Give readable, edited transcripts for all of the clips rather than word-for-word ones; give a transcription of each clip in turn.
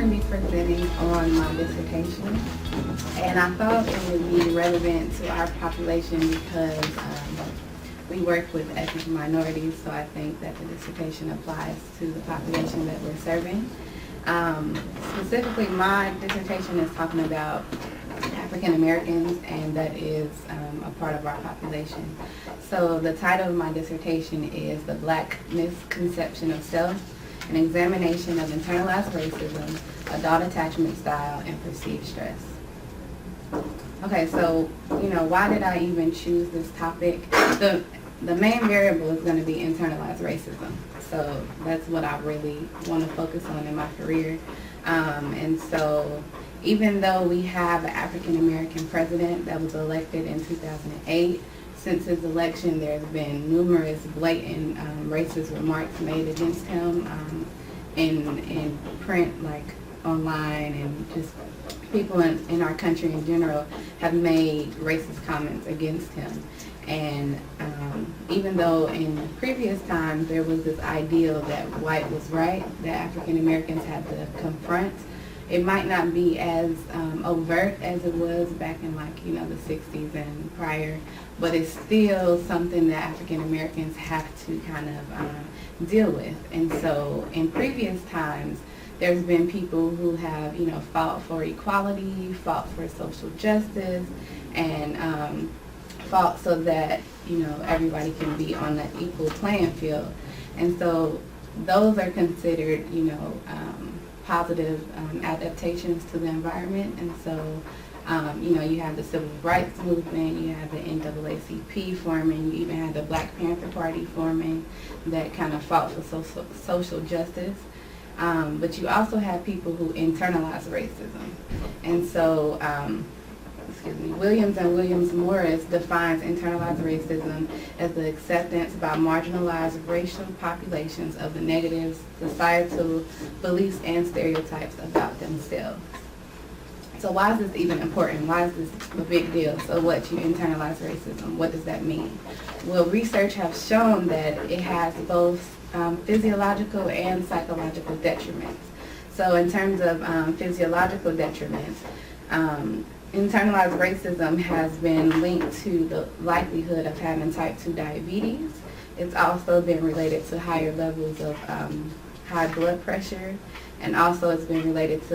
going to be presenting on my dissertation, and I thought it would be relevant to our population because we work with ethnic minorities, so I think that the dissertation applies to the population that we're serving. Specifically, my dissertation is talking about African Americans, and that is a part of our population. So the title of my dissertation is The Black Misconception of Self, an examination of internalized racism, adult attachment style, and perceived stress. Okay, so, why did I even choose this topic? The main variable is going to be internalized racism. So that's what I really want to focus on in my career. And so even though we have an African American president that was elected in 2008, since his election there's been numerous blatant racist remarks made against him in print, like online, and just people in our country in general have made racist comments against him. And even though in previous times there was this ideal that white was right, that African Americans had to confront, it might not be as overt as it was back in the 60s and prior, but it's still something that African Americans have to kind of deal with. And so in previous times, there's been people who have, fought for equality, fought for social justice, and fought so that, everybody can be on an equal playing field. And so those are considered, positive adaptations to the environment. And so, you have the Civil Rights Movement, you have the NAACP forming, you even had the Black Panther Party forming that kind of fought for social justice. But you also have people who internalize racism. And so, Williams and Williams-Morris defines internalized racism as the acceptance by marginalized racial populations of the negative societal beliefs and stereotypes about themselves. So why is this even important? Why is this a big deal? So what, you internalize racism, what does that mean? Well, research has shown that it has both physiological and psychological detriments. So in terms of physiological detriments, internalized racism has been linked to the likelihood of having type 2 diabetes. It's also been related to higher levels of high blood pressure, and also it's been related to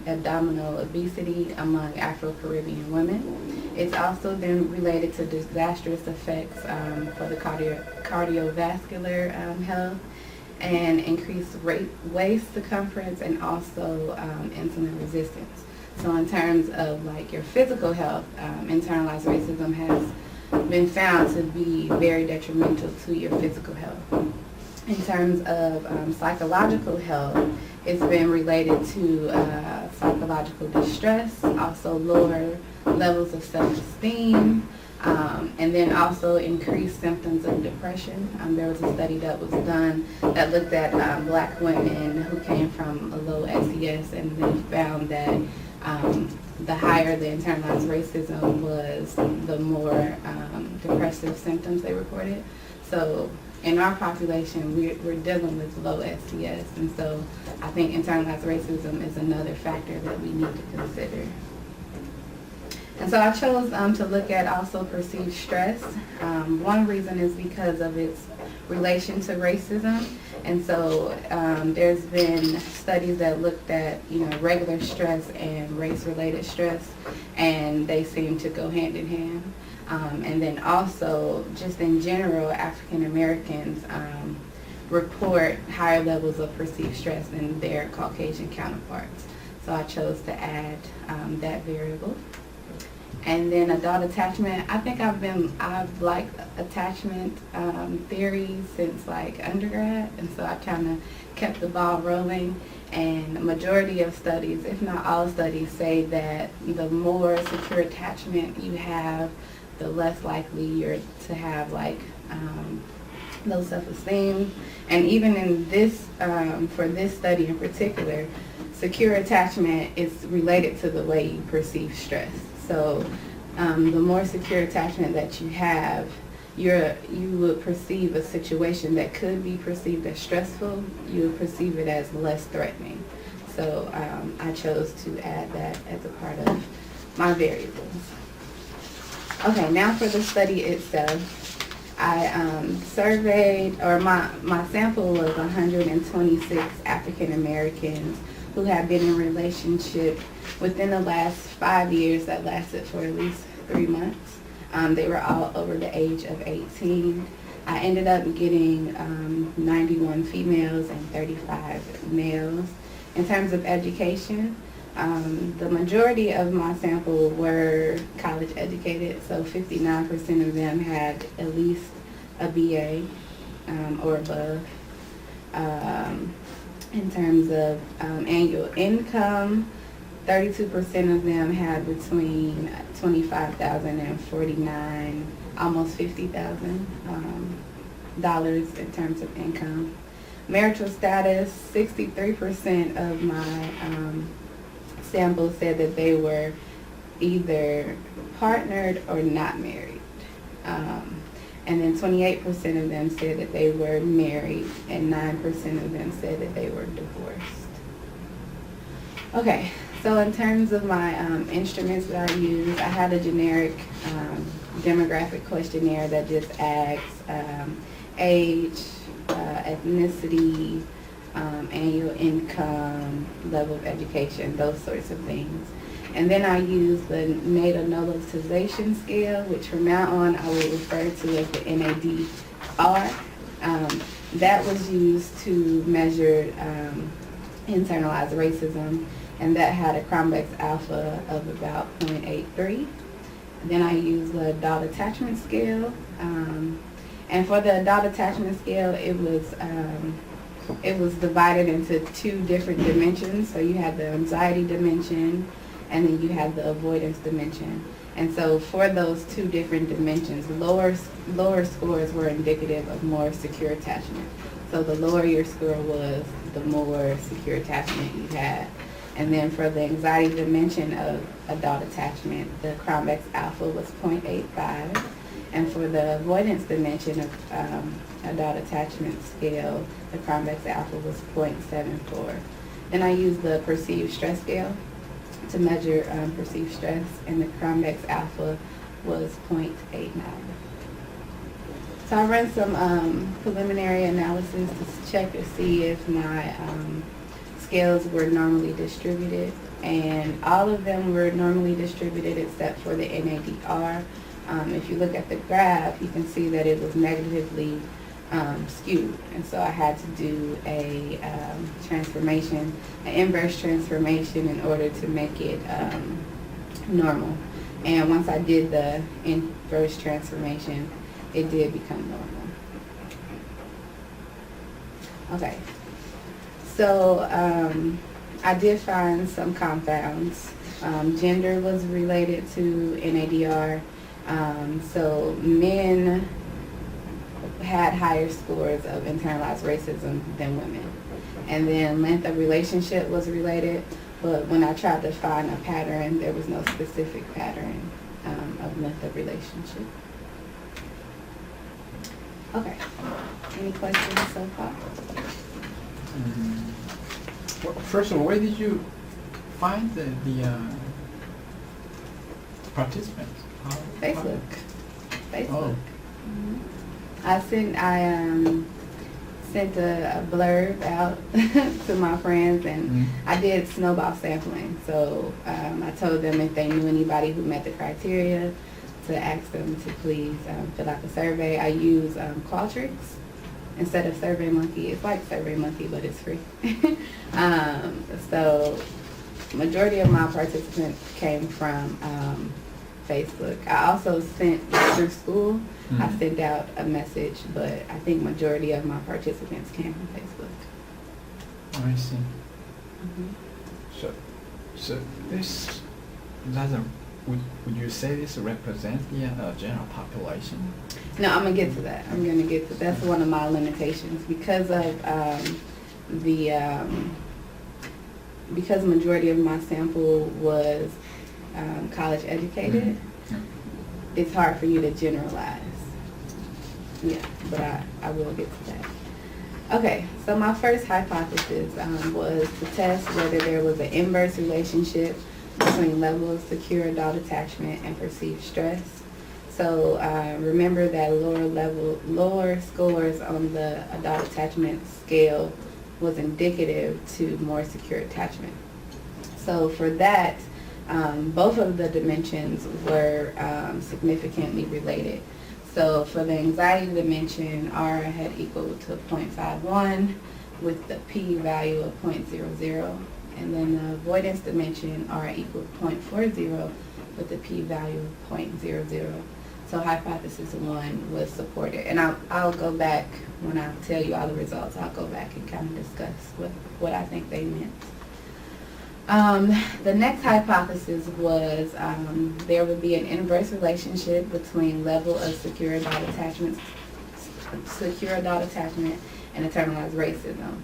abdominal obesity among Afro-Caribbean women. It's also been related to disastrous effects for the cardiovascular health, and increased waist circumference, and also insulin resistance. So in terms of your physical health, internalized racism has been found to be very detrimental to your physical health. In terms of psychological health, it's been related to psychological distress, also lower levels of self-esteem, and then also increased symptoms of depression. There was a study that was done that looked at black women who came from a low SES, and they found that the higher the internalized racism was, the more depressive symptoms they reported. So in our population, we're dealing with low STS, and so I think internalized racism is another factor that we need to consider. And so I chose to look at also perceived stress. One reason is because of its relation to racism. And so there's been studies that looked at, regular stress and race-related stress, and they seem to go hand in hand. And then also, just in general, African Americans report higher levels of perceived stress than their Caucasian counterparts. So I chose to add that variable. And then adult attachment, I think I've liked attachment theory since undergrad, and so I kind of kept the ball rolling. And the majority of studies, if not all studies, say that the more secure attachment you have, the less likely you're to have low self-esteem. And even in this, for this study in particular, secure attachment is related to the way you perceive stress. So the more secure attachment that you have, you would perceive a situation that could be perceived as stressful, you would perceive it as less threatening. So I chose to add that as a part of my variables. Okay, now for the study itself. I surveyed, or my sample was 126 African Americans who have been in relationship within the last 5 years that lasted for at least 3 months. They were all over the age of 18. I ended up getting 91 females and 35 males. In terms of education, the majority of my sample were college educated, so 59% of them had at least a BA or above. In terms of annual income, 32% of them had between $25,000 and $49,000, almost $50,000 dollars in terms of income. Marital status, 63% of my sample said that they were either partnered or not married. And then 28% of them said that they were married, and 9% of them said that they were divorced. Okay, so in terms of my instruments that I used, I had a generic demographic questionnaire that just asks age, ethnicity, annual income, level of education, those sorts of things. And then I used the natal-novelization scale, which from now on I will refer to as the NADR. That was used to measure internalized racism, and that had a Crombeck's alpha of about 0.83. Then I used the adult attachment scale, and for the adult attachment scale, it was divided into 2 different dimensions. So you had the anxiety dimension, and then you had the avoidance dimension. And so for those 2 different dimensions, lower scores were indicative of more secure attachment. So the lower your score was, the more secure attachment you had. And then for the anxiety dimension of adult attachment, the Crombeck's alpha was 0.85. And for the avoidance dimension of adult attachment scale, the Crombeck's alpha was 0.74. Then I used the perceived stress scale to measure perceived stress, and the Crombeck's alpha was 0.89. So I ran some preliminary analysis to check to see if my scales were normally distributed, and all of them were normally distributed except for the NADR. If you look at the graph, you can see that it was negatively skewed, and so I had to do a transformation, an inverse transformation, in order to make it normal. And once I did the inverse transformation, it did become normal. Okay, so I did find some confounds. Gender was related to NADR. So men had higher scores of internalized racism than women. And then length of relationship was related, but when I tried to find a pattern, there was no specific pattern of length of relationship. Okay, any questions so far? Well, first of all, where did you find the participants? Facebook. Oh. Mm-hmm. I sent a blurb out to my friends, and I did snowball sampling. So I told them if they knew anybody who met the criteria, to ask them to please fill out the survey. I use Qualtrics instead of SurveyMonkey. It's like SurveyMonkey, but it's free. So majority of my participants came from Facebook. I also sent through school. I sent out a message, but I think majority of my participants came from Facebook. Oh, I see. So this doesn't. Would you say this represents the general population? No, I'm gonna get to that. That's one of my limitations because of because majority of my sample was college educated. It's hard for you to generalize. Yeah, but I will get to that. Okay, so my first hypothesis was to test whether there was an inverse relationship between level of secure adult attachment and perceived stress. So remember that lower scores on the adult attachment scale was indicative to more secure attachment. So for that, both of the dimensions were significantly related. So for the anxiety dimension, R had equal to 0.51 with the p-value of 0.00. And then the avoidance dimension, R equaled 0.40 with the p-value of 0.00. So hypothesis 1 was supported. And I'll go back, when I tell you all the results, I'll go back and kind of discuss what I think they meant. The next hypothesis was there would be an inverse relationship between level of secure adult attachment and internalized racism.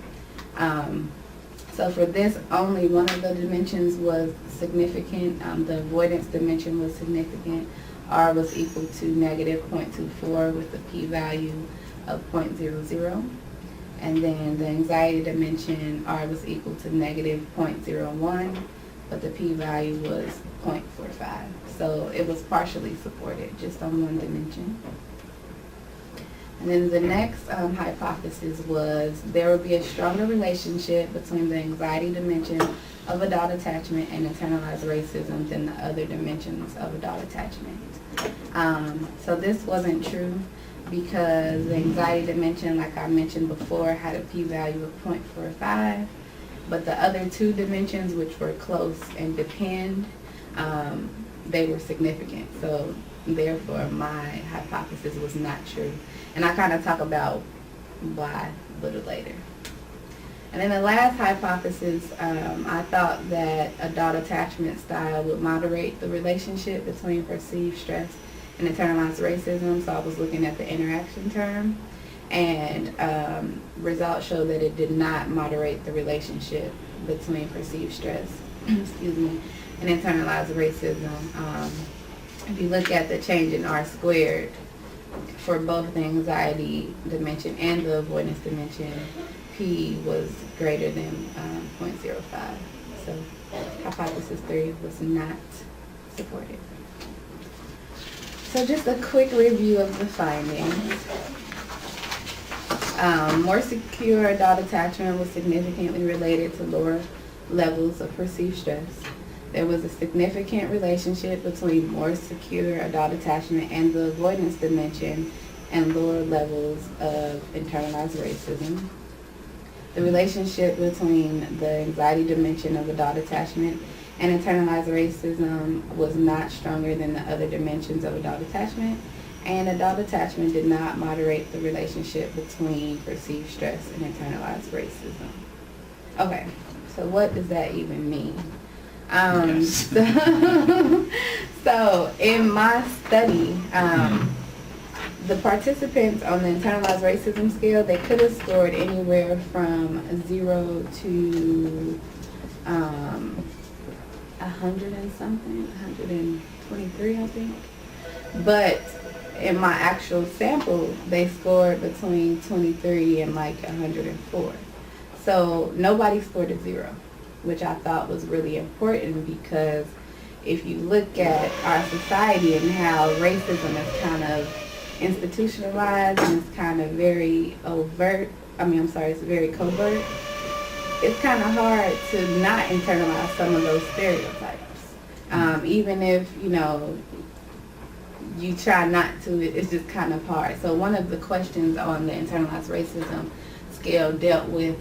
So for this, only one of the dimensions was significant. The avoidance dimension was significant. R was equal to negative 0.24 with the p-value of 0.00. And then the anxiety dimension, R was equal to negative 0.01, but the p-value was 0.45. So it was partially supported, just on one dimension. And then the next hypothesis was there would be a stronger relationship between the anxiety dimension of adult attachment and internalized racism than the other dimensions of adult attachment. So this wasn't true because the anxiety dimension, like I mentioned before, had a p-value of 0.45, but the other two dimensions, which were close and depend, they were significant. So therefore, my hypothesis was not true. And I kind of talk about why a little later. And then the last hypothesis, I thought that adult attachment style would moderate the relationship between perceived stress and internalized racism. So I was looking at the interaction term, and results show that it did not moderate the relationship between perceived stress, excuse me, and internalized racism. If you look at the change in R squared for both the anxiety dimension and the avoidance dimension, P was greater than 0.05. So hypothesis 3 was not supported. So just a quick review of the findings. More secure adult attachment was significantly related to lower levels of perceived stress. There was a significant relationship between more secure adult attachment and the avoidance dimension and lower levels of internalized racism. The relationship between the anxiety dimension of adult attachment and internalized racism was not stronger than the other dimensions of adult attachment, and adult attachment did not moderate the relationship between perceived stress and internalized racism. Okay, so what does that even mean? So in my study, the participants on the internalized racism scale, they could have scored anywhere from 0 to 100 and something, 123, I think. But in my actual sample, they scored between 23 and like 104. So nobody scored a 0, which I thought was really important because if you look at our society and how racism is kind of institutionalized and it's kind of very it's very covert, it's kind of hard to not internalize some of those stereotypes. Even if, you try not to, it's just kind of hard. So one of the questions on the internalized racism scale dealt with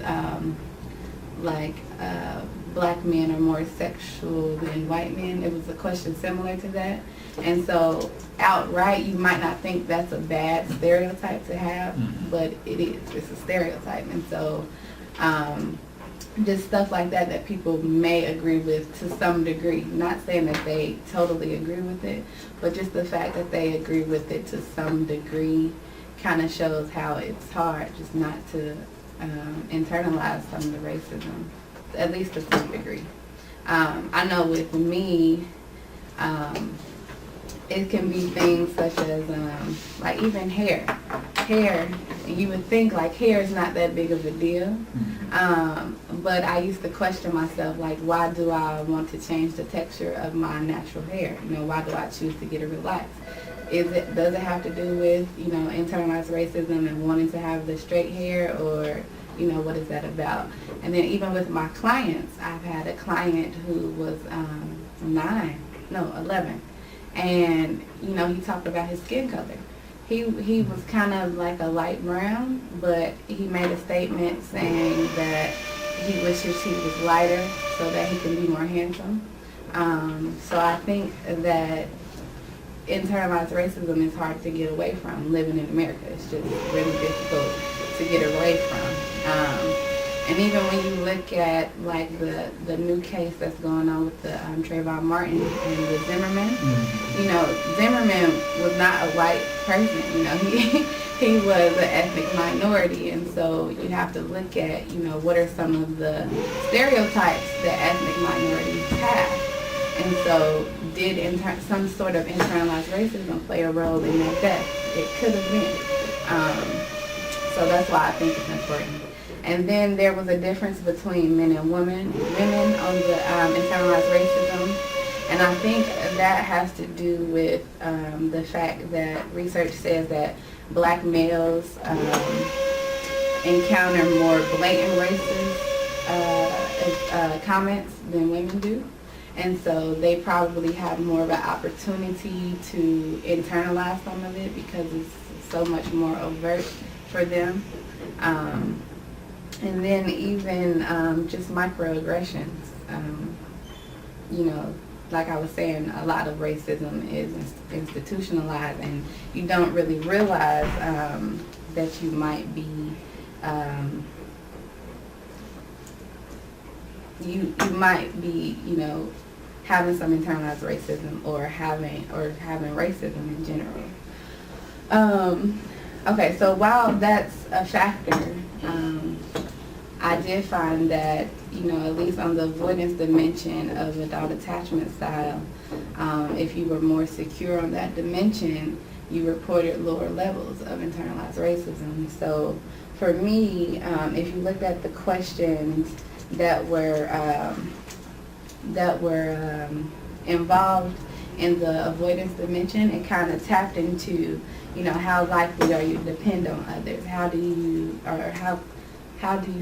black men are more sexual than white men. It was a question similar to that. And so outright, you might not think that's a bad stereotype to have, but it is. It's a stereotype. And so just stuff like that people may agree with to some degree. Not saying that they totally agree with it, but just the fact that they agree with it to some degree kind of shows how it's hard just not to internalize some of the racism, at least to some degree. I know with me, it can be things such as like even hair. Hair And you would think like hair is not that big of a deal. But I used to question myself, like, why do I want to change the texture of my natural hair? You know, why do I choose to get it relaxed? Does it have to do with, you know, internalized racism and wanting to have the straight hair, or, you know, what is that about? And then even with my clients, I've had a client who was 11, and, you know, he talked about his skin color. He was kind of like a light brown, but he made a statement saying that he wishes he was lighter so that he can be more handsome. So I think that internalized racism is hard to get away from living in America. It's just really difficult to get away from. And even when you look at like the new case that's going on with the Trayvon Martin and the Zimmerman, you know, Zimmerman was not a white person. You know, he was an ethnic minority, and so you have to look at, you know, what are some of the stereotypes that ethnic minorities have. And so did some sort of internalized racism play a role in that death? It could have been. So that's why I think it's important. And then there was a difference between men and women on the internalized racism. And I think that has to do with the fact that research says that black males encounter more blatant racist comments than women do. And so they probably have more of an opportunity to internalize some of it because it's so much more overt for them. And then even just microaggressions. You know, like I was saying, a lot of racism is institutionalized, and you don't really realize that you might be you might be, you know, having some internalized racism or having racism in general. Okay, so while that's a factor, I did find that, you know, at least on the avoidance dimension of adult attachment style, if you were more secure on that dimension, you reported lower levels of internalized racism. So for me, if you looked at the questions that were involved in the avoidance dimension, it kind of tapped into, you know, how likely are you to depend on others? How do you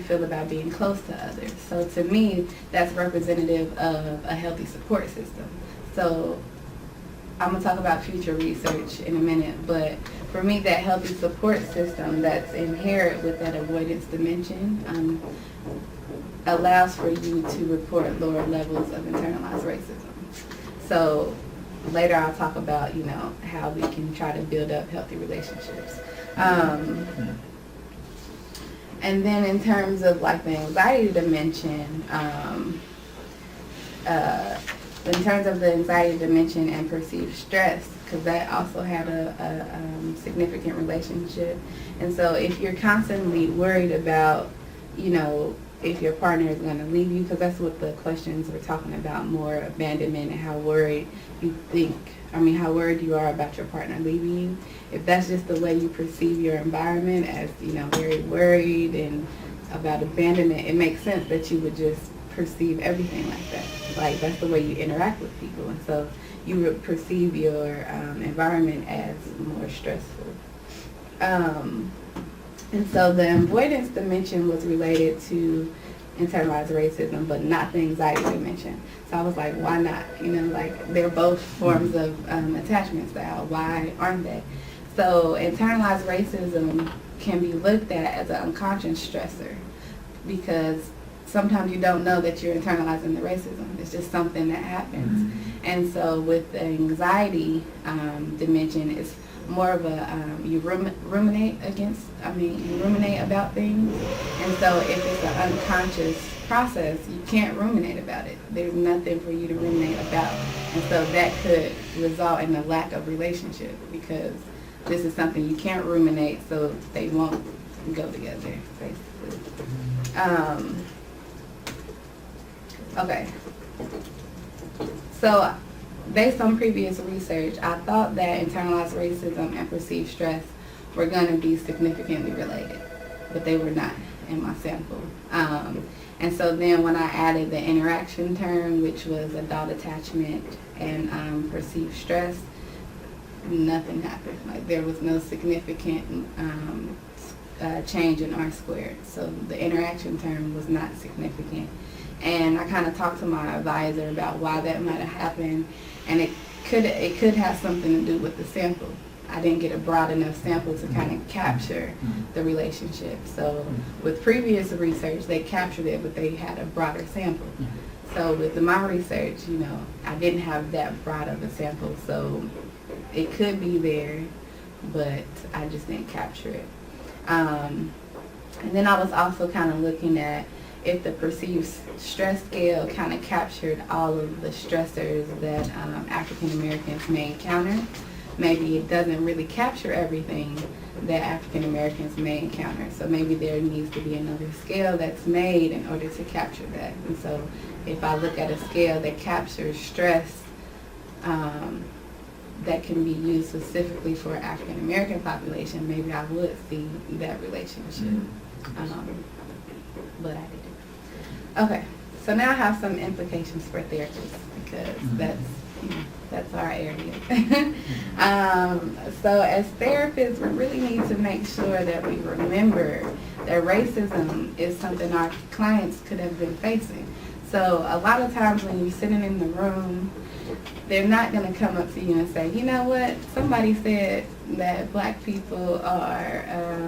feel about being close to others? So to me, that's representative of a healthy support system. So I'm going to talk about future research in a minute, but for me, that healthy support system that's inherent with that avoidance dimension allows for you to report lower levels of internalized racism. So later I'll talk about, you know, how we can try to build up healthy relationships. And then in terms of like the anxiety dimension, in terms of the anxiety dimension and perceived stress, because that also had a significant relationship. And so if you're constantly worried about, you know, if your partner is going to leave you, because that's what the questions were talking about, more abandonment and how worried you are about your partner leaving you. If that's just the way you perceive your environment as, you know, very worried and about abandonment, it makes sense that you would just perceive everything like that. Like, that's the way you interact with people. And so you would perceive your environment as more stressful. And so the avoidance dimension was related to internalized racism, but not the anxiety dimension. So I was like, why not? You know, like, they're both forms of attachment style. Why aren't they? So internalized racism can be looked at as an unconscious stressor, because sometimes you don't know that you're internalizing the racism. It's just something that happens. And so with the anxiety dimension, it's more of a, you ruminate about things. And so if it's an unconscious process, you can't ruminate about it. There's nothing for you to ruminate about. And so that could result in a lack of relationship, because this is something you can't ruminate, so they won't go together, basically. Okay. So based on previous research, I thought that internalized racism and perceived stress were going to be significantly related, but they were not in my sample. And so then when I added the interaction term, which was adult attachment and perceived stress, nothing happened. Like there was no significant change in R squared. So the interaction term was not significant. And I kind of talked to my advisor about why that might have happened, and it could have something to do with the sample. I didn't get a broad enough sample to kind of capture the relationship. So with previous research, they captured it, but they had a broader sample. So with my research, I didn't have that broad of a sample, so it could be there, but I just didn't capture it. And then I was also kind of looking at if the perceived stress scale kind of captured all of the stressors that African Americans may encounter. Maybe it doesn't really capture everything that African Americans may encounter. So maybe there needs to be another scale that's made in order to capture that. And so if I look at a scale that captures stress that can be used specifically for African American population, maybe I would see that relationship. But I didn't. Okay, so now I have some implications for therapists because that's our area. So as therapists, we really need to make sure that we remember that racism is something our clients could have been facing. So a lot of times when you're sitting in the room, they're not going to come up to you and say, you know what, somebody said that black people are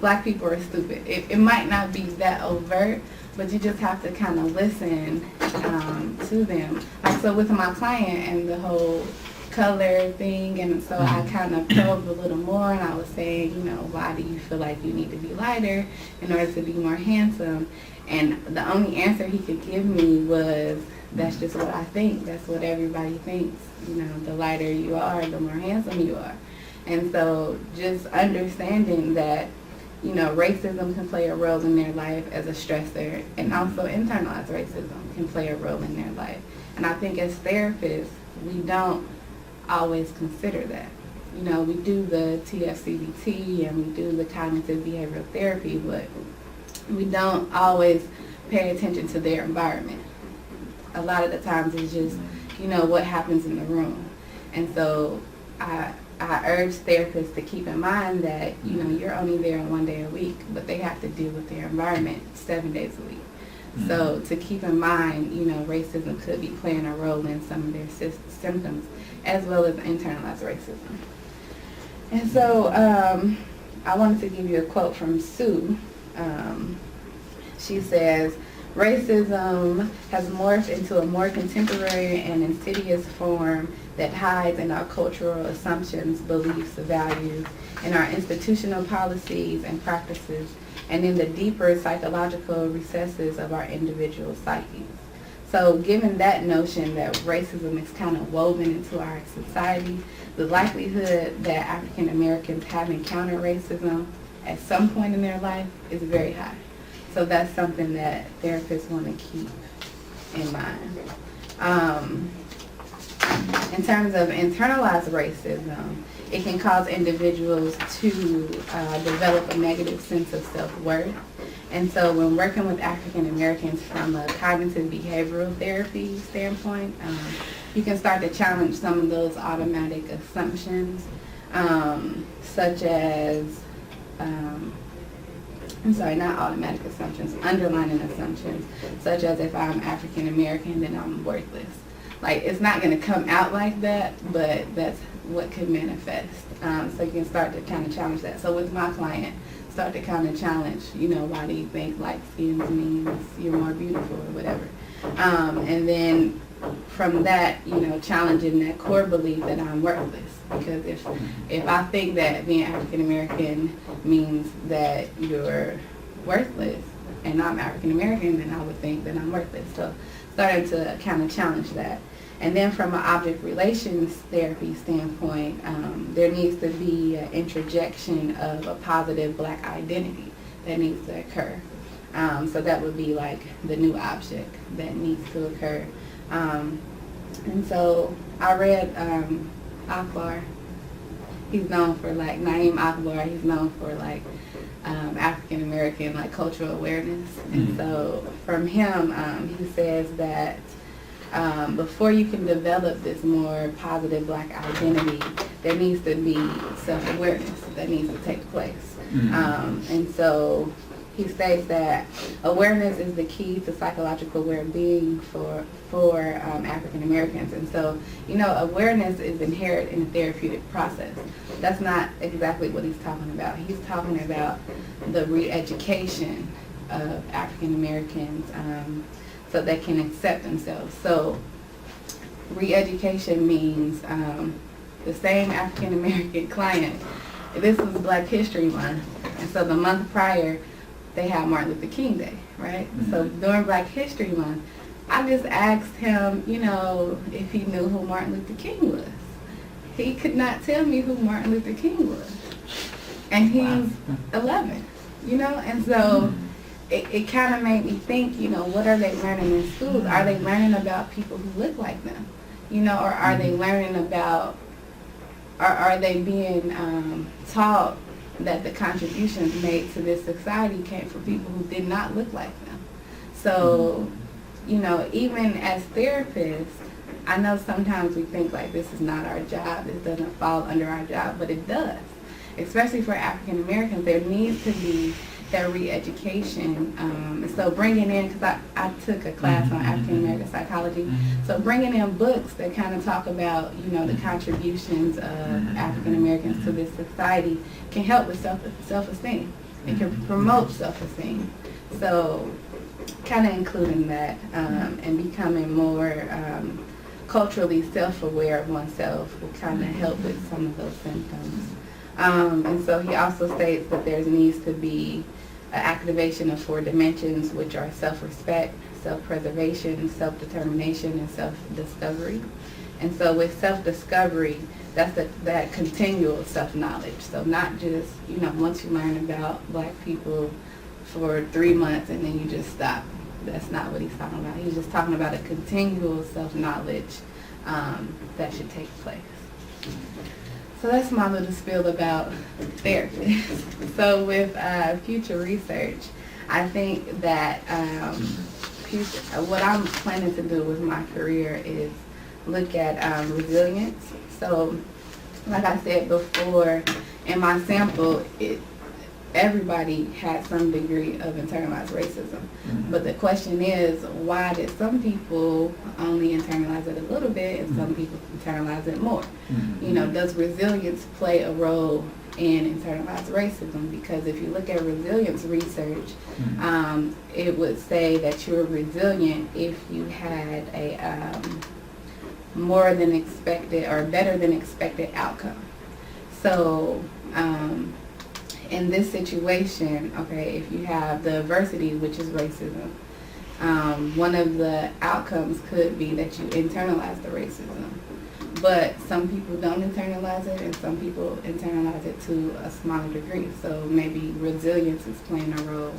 stupid. It might not be that overt, but you just have to kind of listen to them. Like, so with my client and the whole color thing, and so I kind of probed a little more, and I was saying, why do you feel like you need to be lighter in order to be more handsome? And the only answer he could give me was, that's just what I think. That's what everybody thinks. The lighter you are, the more handsome you are. And so just understanding that racism can play a role in their life as a stressor, and also internalized racism can play a role in their life. And I think as therapists, we don't always consider that. We do the TFCBT and we do the cognitive behavioral therapy, but we don't always pay attention to their environment. A lot of the times it's just, what happens in the room. And so I urge therapists to keep in mind that, you're only there 1 day a week, but they have to deal with their environment 7 days a week. So to keep in mind, racism could be playing a role in some of their symptoms, as well as internalized racism. And so I wanted to give you a quote from Sue. She says, "Racism has morphed into a more contemporary and insidious form that hides in our cultural assumptions, beliefs, values, in our institutional policies and practices, and in the deeper psychological recesses of our individual psyches." So given that notion that racism is kind of woven into our society, the likelihood that African Americans have encountered racism at some point in their life is very high. So that's something that therapists want to keep in mind. In terms of internalized racism, it can cause individuals to develop a negative sense of self-worth. And so when working with African Americans from a cognitive behavioral therapy standpoint, you can start to challenge some of those automatic assumptions, such as, not automatic assumptions, underlying assumptions, such as if I'm African American, then I'm worthless. Like, it's not going to come out like that, but that's what could manifest. So you can start to kind of challenge that. So with my client, start to kind of challenge, why do you think light skin means you're more beautiful or whatever. And then from that, challenging that core belief that I'm worthless. Because if I think that being African American means that you're worthless and I'm African American, then I would think that I'm worthless. So starting to kind of challenge that. And then from an object relations therapy standpoint, there needs to be an interjection of a positive black identity that needs to occur. So that would be like the new object that needs to occur. And so I read Akbar, he's known for like Naeem Akbar. He's known for like African American like cultural awareness. And so from him, he says that before you can develop this more positive Black identity, there needs to be self-awareness that needs to take place. And so he states that awareness is the key to psychological well-being for African Americans. And so, awareness is inherent in the therapeutic process. That's not exactly what he's talking about. He's talking about the re-education of African Americans so they can accept themselves. So re-education means the same African American client. This was Black History Month, and so the month prior, they had Martin Luther King Day, right? So during Black History Month, I just asked him, if he knew who Martin Luther King was. He could not tell me who Martin Luther King was. And he's 11, And so it kind of made me think, what are they learning in schools? Are they learning about people who look like them? Or are they learning about, are they being taught that the contributions made to this society came from people who did not look like them? So, even as therapists, I know sometimes we think like this is not our job, this doesn't fall under our job, but it does. Especially for African Americans, there needs to be that re-education. So bringing in, because I took a class on African American psychology, so bringing in books that kind of talk about, the contributions of African Americans to this society can help with self-esteem. It can promote self-esteem. So kind of including that and becoming more culturally self-aware of oneself will kind of help with some of those symptoms. And so he also states that there needs to be an activation of 4 dimensions, which are self-respect, self-preservation, self-determination, and self-discovery. And so with self-discovery, that's that continual self-knowledge. So not just, once you learn about Black people for 3 months and then you just stop. That's not what he's talking about. He's just talking about a continual self-knowledge that should take place. So that's my little spiel about therapists. So with future research, I think that what I'm planning to do with my career is look at resilience. So like I said before, in my sample, everybody had some degree of internalized racism. But the question is, why did some people only internalize it a little bit and some people internalize it more? Does resilience play a role in internalized racism? Because if you look at resilience research, it would say that you're resilient if you had a more than expected or better than expected outcome. So in this situation, if you have the adversity, which is racism, one of the outcomes could be that you internalize the racism. But some people don't internalize it, and some people internalize it to a smaller degree. So maybe resilience is playing a role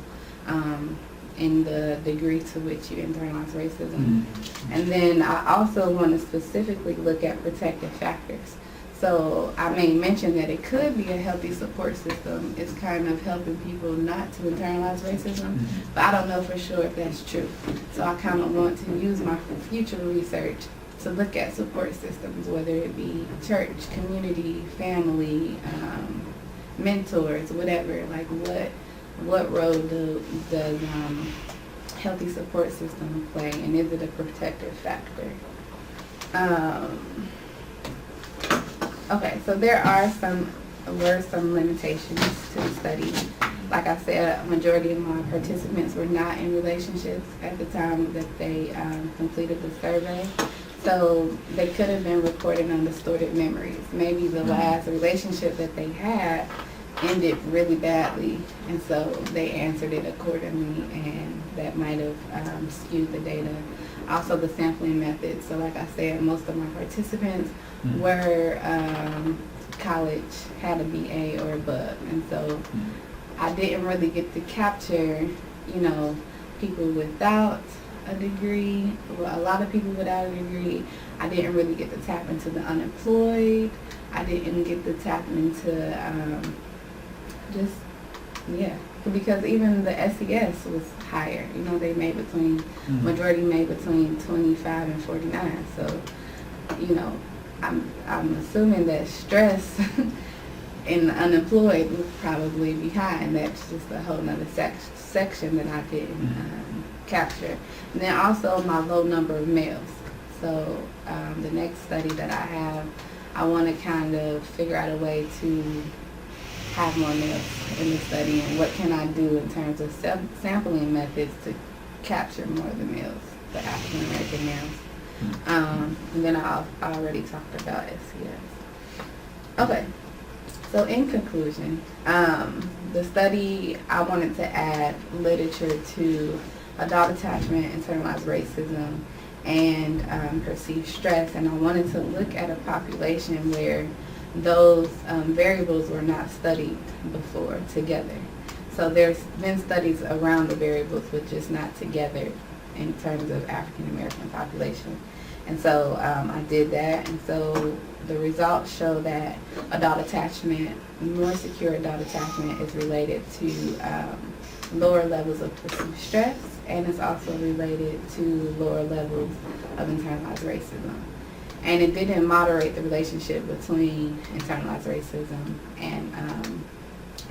in the degree to which you internalize racism. And then I also want to specifically look at protective factors. So I may mention that it could be a healthy support system. It's kind of helping people not to internalize racism, but I don't know for sure if that's true. So I kind of want to use my future research to look at support systems, whether it be church, community, family, mentors, whatever. Like what role does healthy support system play, and is it a protective factor? Okay, so there were some limitations to the study. Like I said, a majority of my participants were not in relationships at the time that they completed the survey. So they could have been reporting on distorted memories. Maybe the last relationship that they had ended really badly, and so they answered it accordingly, and that might have skewed the data. Also the sampling method. So like I said, most of my participants were college, had a BA or above, and so I didn't really get to capture, people without a degree, well, a lot of people without a degree. I didn't really get to tap into the unemployed. I didn't get to tap into just, yeah, because even the SES was higher. You know, they made between, majority made between 25 and 49. So, you know, I'm assuming that stress in the unemployed would probably be high, and that's just a whole nother section that I didn't capture. And then also my low number of males. So the next study that I have, I want to kind of figure out a way to have more males in the study, and what can I do in terms of sampling methods to capture more of the males, the African American males. And then I already talked about SES. Okay, so in conclusion, the study, I wanted to add literature to adult attachment, internalized racism, and perceived stress, and I wanted to look at a population where those variables were not studied before together. So there's been studies around the variables, but just not together in terms of African American population. And so I did that, and so the results show that adult attachment, more secure adult attachment, is related to lower levels of perceived stress, and it's also related to lower levels of internalized racism. And it didn't moderate the relationship between internalized racism and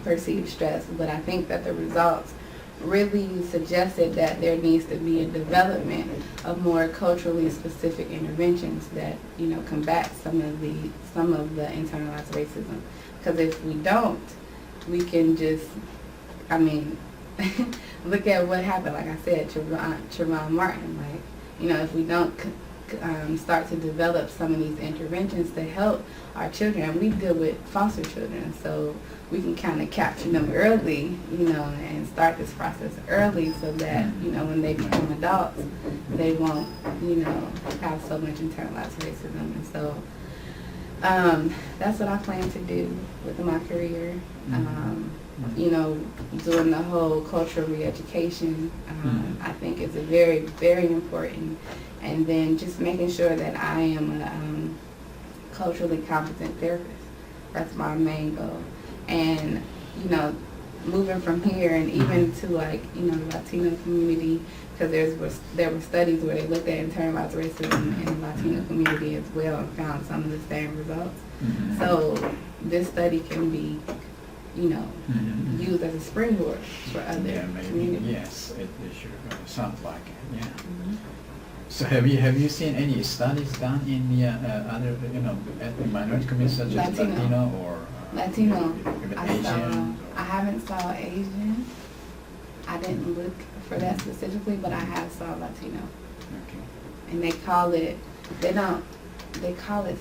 perceived stress, but I think that the results really suggested that there needs to be a development of more culturally specific interventions that, you know, combat some of the internalized racism. Because if we don't, we can just, I mean, look at what happened. Like I said, Trayvon Martin. Like, you know, if we don't start to develop some of these interventions to help our children, we deal with foster children, so we can kind of capture them early, you know, and start this process early so that, you know, when they become adults, they won't, you know, have so much internalized racism. And so that's what I plan to do with my career. You know, doing the whole cultural re-education, I think is a very, very important. And then just making sure that I am a culturally competent therapist. That's my main goal. And, you know, moving from here and even to, like, you know, the Latino community, because there were studies where they looked at internalized racism in the Latino community as well and found some of the same results. So this study can be, you know, used as a springboard for other communities. Yes, it sure sounds like it. Yeah. So have you seen any studies done in the other, you know, ethnic minority communities such as Latino or Latino? Asian? I haven't saw Asian. I didn't look for that specifically, but I have saw Latino. Okay. And they call it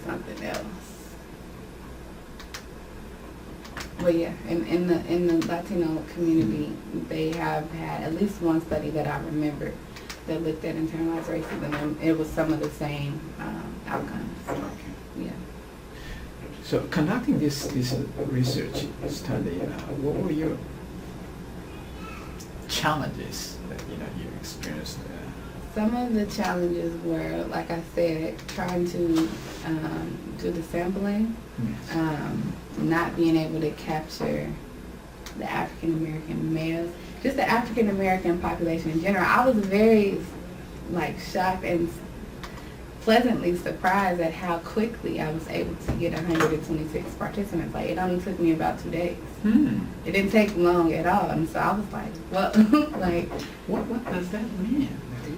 something else. But yeah, in the Latino community, they have had at least one study that I remember that looked at internalized racism, and it was some of the same outcomes. Okay. Yeah. So conducting this research study, what were your challenges that you experienced? Some of the challenges were, like I said, trying to do the sampling, not being able to capture the African American males, just the African American population in general. I was very, like, shocked and pleasantly surprised at how quickly I was able to get 126 participants. Like, it only took me about 2 days. It didn't take long at all, and so I was like, well, like, what does that mean?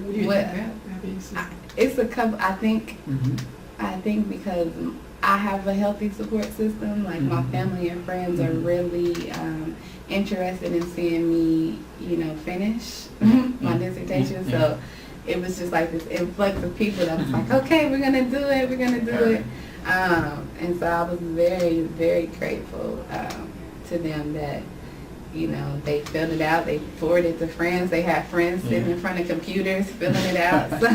What do you think that means? It's a couple. I think because I have a healthy support system. Like, my family and friends are really interested in seeing me, you know, finish my dissertation. So it was just like this influx of people that was like, okay, we're gonna do it. And so I was very, very grateful to them that, you know, they filled it out. They forwarded to friends. They had friends sitting in front of computers filling it out. So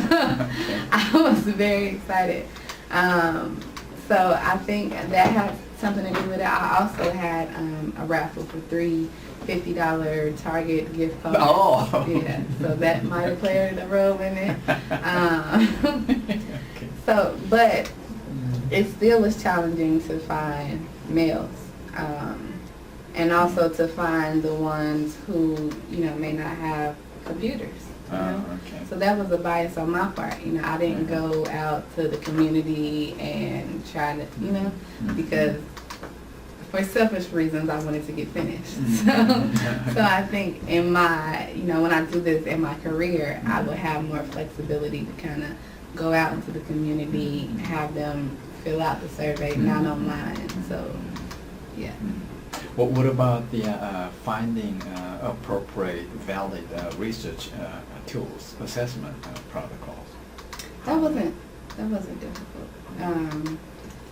I was very excited. So I think that had something to do with it. I also had a raffle for 3 $50 Target gift card. Oh. Yeah, so that might have played a role in it. Okay. So, but it still was challenging to find males. And also to find the ones who, may not have computers. Okay. So that was a bias on my part. I didn't go out to the community and try to, because for selfish reasons I wanted to get finished. So I think in my, when I do this in my career, I would have more flexibility to kind of go out into the community, have them fill out the survey, not online. So, yeah. What about the finding appropriate, valid research tools, assessment protocols? That wasn't difficult.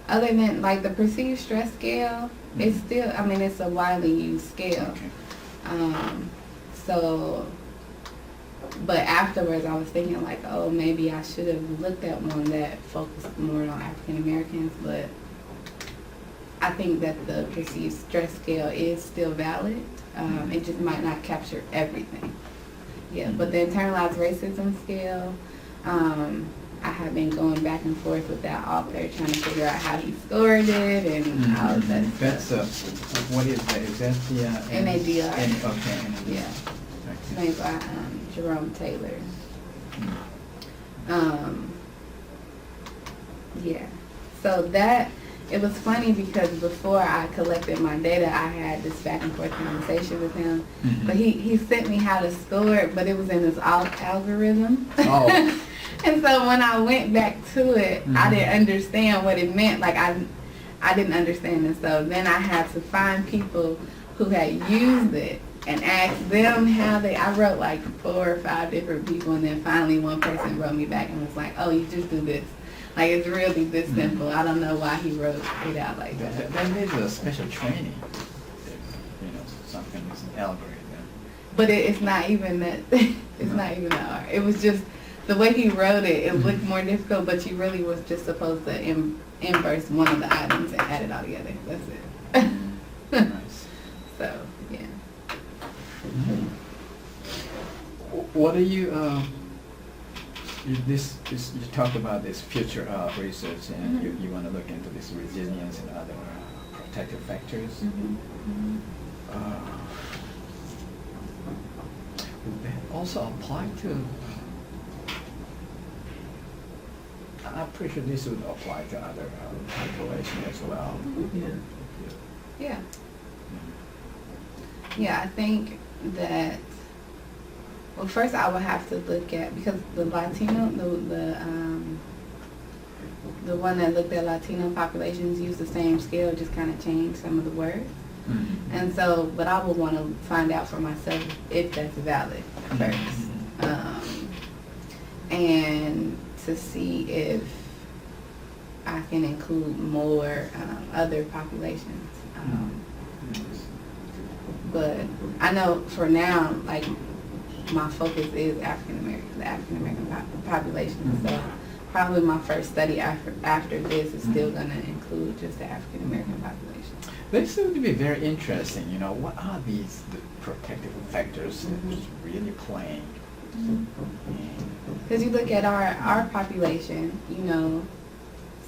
Other than like the perceived stress scale, it's still, it's a widely used scale. Okay. So, but afterwards I was thinking like, oh, maybe I should have looked at one that focused more on African Americans, but I think that the perceived stress scale is still valid. It just might not capture everything. Yeah, but the internalized racism scale, I have been going back and forth with that author trying to figure out how he scored it and all of that That's stuff. what is that? Is that the NADR. Okay. NADR. Yeah. It's made by Jerome Taylor. Yeah. So that, it was funny because before I collected my data, I had this back and forth conversation with him. But he sent me how to score it, but it was in this algorithm. Oh. And so when I went back to it, I didn't understand what it meant. Like I didn't understand it. So then I had to find people who had used it and ask them how I wrote like 4 or 5 different people, and then finally one person wrote me back and was like, oh, you just do this. Like, it's really this simple. I don't know why he wrote it out like that. That needs a special training. Something is an algorithm. But it's not even that. It's not even that hard. It was just the way he wrote it. It looked more difficult, but you really was just supposed to inverse one of the items and add it all together. That's it. Nice. So yeah. What are you? You talked about this future research, and you want to look into this resilience and other protective factors. Would that also apply to? I'm pretty sure this would apply to other population as well. Yeah. Yeah, I think that. Well, first I would have to look at, because the Latino, the one that looked at Latino populations used the same scale, just kind of changed some of the words. And so, but I would want to find out for myself if that's valid first, and to see if I can include more other populations. But I know for now, like, my focus is the African American population. So probably my first study after this is still going to include just the African American population. They seem to be very interesting. What are the protective factors that's really playing? Because you look at our population,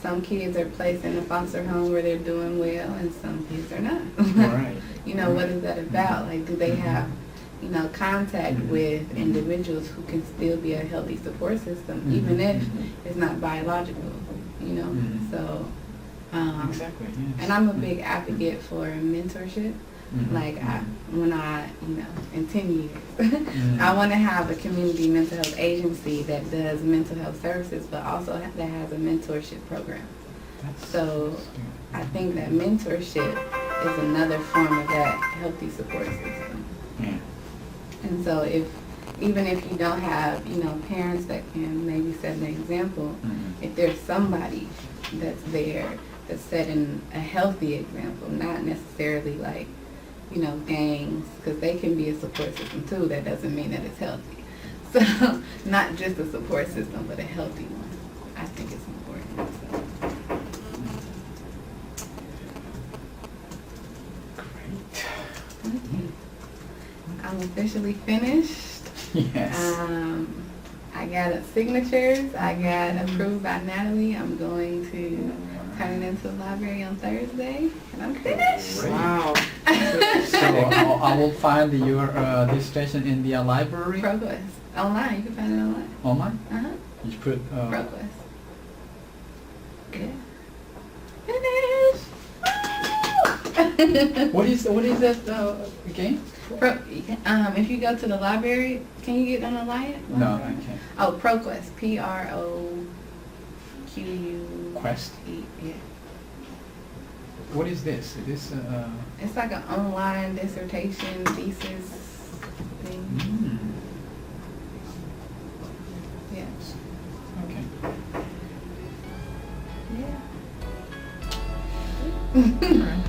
some kids are placed in a foster home where they're doing well, and some kids are not. Right. What is that about? Like, do they have contact with individuals who can still be a healthy support system, even if it's not biological, So, Exactly. Yes. And I'm a big advocate for mentorship. Like, in 10 years, I want to have a community mental health agency that does mental health services, but also that has a mentorship program. So I think that mentorship is another form of that healthy support system. Yeah. And so even if you don't have, parents that can maybe set an example, if there's somebody that's there that's setting a healthy example, not necessarily like, gangs, because they can be a support system too. That doesn't mean that it's healthy. So not just a support system, but a healthy one. I think it's important. So. Great. Thank you. I'm officially finished. Yes. I got signatures. I got approved by Natalie. I'm going to turn it into the library on Thursday, and I'm finished. Great. Wow. So I will find your dissertation in the library. ProQuest. Online. You can find it online. Online? Uh-huh. You put. ProQuest. Yeah. Finish! What is that again? If you go to the library, can you get on the library? No, I can't. Oh, ProQuest. PROQU. Quest. Yeah. What is this? Is this? It's like an online dissertation thesis thing. Yeah. Okay. Yeah. All right.